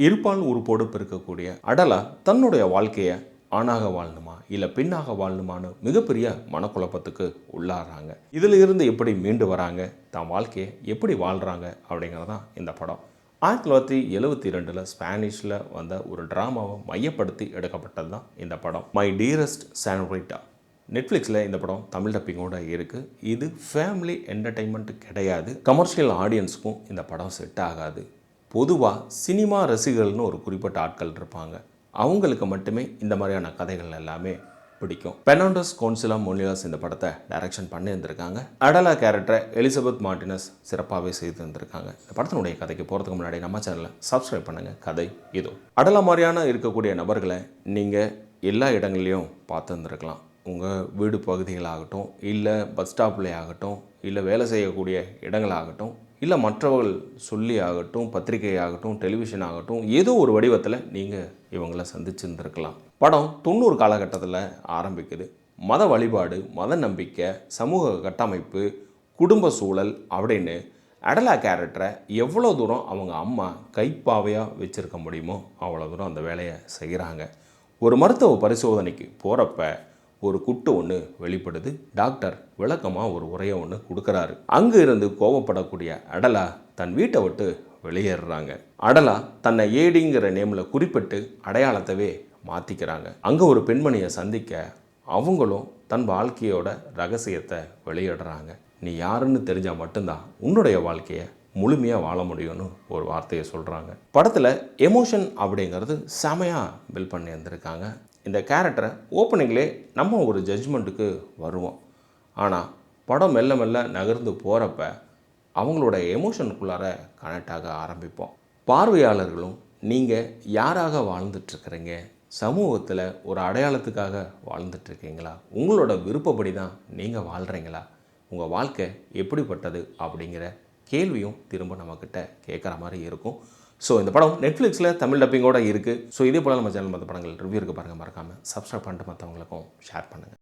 இருபால் உறுப்போடு பிறக்கக்கூடிய அடலா தன்னுடைய வாழ்க்கையை ஆணாக வாழணுமா இல்லை பெண்ணாக வாழணுமான்னு மிகப்பெரிய மனக்குழப்பத்துக்கு உள்ளாகிறாங்க. இதில் இருந்து எப்படி மீண்டு வராங்க, தான் வாழ்க்கையை எப்படி வாழ்கிறாங்க அப்படிங்கிறது தான் இந்த படம். 1972 ஸ்பானிஷில் வந்த ஒரு ட்ராமாவை மையப்படுத்தி எடுக்கப்பட்டது தான் இந்த படம். My dearest senorita. நெட்ஃப்ளிக்ஸில் இந்த படம் தமிழ் டப்பிங்கோடு இருக்குது. இது ஃபேமிலி என்டர்டெயின்மெண்ட் கிடையாது. கமர்ஷியல் ஆடியன்ஸுக்கும் இந்த படம் செட் ஆகாது. பொதுவாக சினிமா ரசிகர்கள்னு ஒரு குறிப்பிட்ட ஆட்கள் இருப்பாங்க. அவங்களுக்கு மட்டுமே இந்த மாதிரியான கதைகள் எல்லாமே பிடிக்கும். பெர்னாண்டோஸ் கோன்சிலா மொனியாஸ் இந்த படத்தை டைரக்ஷன் பண்ணியிருந்திருக்காங்க. அடலா கேரக்டரை எலிசபெத் மார்டினஸ் சிறப்பாகவே செய்திருந்திருக்காங்க. இந்த படத்தினுடைய கதைக்கு போகிறதுக்கு முன்னாடி நம்ம சேனலை சப்ஸ்கிரைப் பண்ணுங்கள். கதை இதோ. அடலா மாதிரியான இருக்கக்கூடிய நபர்களை நீங்கள் எல்லா இடங்கள்லையும் பார்த்துருந்துருக்கலாம். உங்கள் வீடு பகுதிகளாகட்டும், இல்லை பஸ் ஸ்டாப்லே ஆகட்டும், இல்லை வேலை செய்யக்கூடிய இடங்களாகட்டும், இல்லை மற்றவர்கள் சொல்லி ஆகட்டும், பத்திரிகை ஆகட்டும், டெலிவிஷன் ஆகட்டும், ஏதோ ஒரு வடிவத்தில் நீங்கள் இவங்களை சந்திச்சுருந்துருக்கலாம். படம் 90 காலகட்டத்தில் ஆரம்பிக்குது. மத வழிபாடு, மத நம்பிக்கை, சமூக கட்டமைப்பு, குடும்ப சூழல் அப்படின்னு அடலா கேரக்டரை எவ்வளோ தூரம் அவங்க அம்மா கைப்பாவையாக வச்சுருக்க முடியுமோ அவ்வளோ தூரம் அந்த வேலையை செய்கிறாங்க. ஒரு மருத்துவ பரிசோதனைக்கு போகிறப்ப ஒரு குட்டு ஒன்று வெளிப்படுது. டாக்டர் விளக்கமாக ஒரு உரையை ஒன்று கொடுக்குறாரு. அங்கே இருந்து கோவப்படக்கூடிய அடலா தன் வீட்டை விட்டு வெளியேறுறாங்க. அடலா தன்னை ஏடிங்கிற நேமில் குறிப்பிட்டு அடையாளத்தவே மாற்றிக்கிறாங்க. அங்கே ஒரு பெண்மணியை சந்திக்க அவங்களும் தன் வாழ்க்கையோட ரகசியத்தை வெளியிடுறாங்க. நீ யாருன்னு தெரிஞ்சால் மட்டும்தான் உன்னுடைய வாழ்க்கையை முழுமையாக வாழ முடியும்னு ஒரு வார்த்தையை சொல்கிறாங்க. படத்தில் எமோஷன் அப்படிங்கிறது செமையாக பில்ட் பண்ணி வந்திருக்காங்க. இந்த கேரக்டரை ஓப்பனிங்லே நம்ம ஒரு ஜட்ஜ்மெண்ட்டுக்கு வருவோம். ஆனால் படம் மெல்ல மெல்ல நகர்ந்து போகிறப்ப அவங்களோட எமோஷனுக்குள்ளார கனெக்ட் ஆக ஆரம்பிப்போம். பார்வையாளர்களும் நீங்கள் யாராக வாழ்ந்துட்டுருக்குறீங்க, சமூகத்தில் ஒரு அடையாளத்துக்காக வாழ்ந்துட்டுருக்கீங்களா, உங்களோட விருப்பப்படி தான் நீங்கள் வாழ்கிறீங்களா, உங்கள் வாழ்க்கை எப்படிப்பட்டது அப்படிங்கிற கேள்வியும் திரும்ப நம்மக்கிட்ட கேட்குற மாதிரி இருக்கும். ஸோ இந்த படம் நெட்ஃப்ளிக்ஸில் தமிழ் டப்பிங்கோடு இருக்குது. ஸோ இதே போல் நம்ம சேனல் மற்ற படங்கள் ரிவ்யூ இருக்குது பாருங்கள். மறக்காமல் சப்ஸ்கிரைப் பண்ணிட்டு மற்றவங்களுக்கும் ஷேர் பண்ணுங்கள்.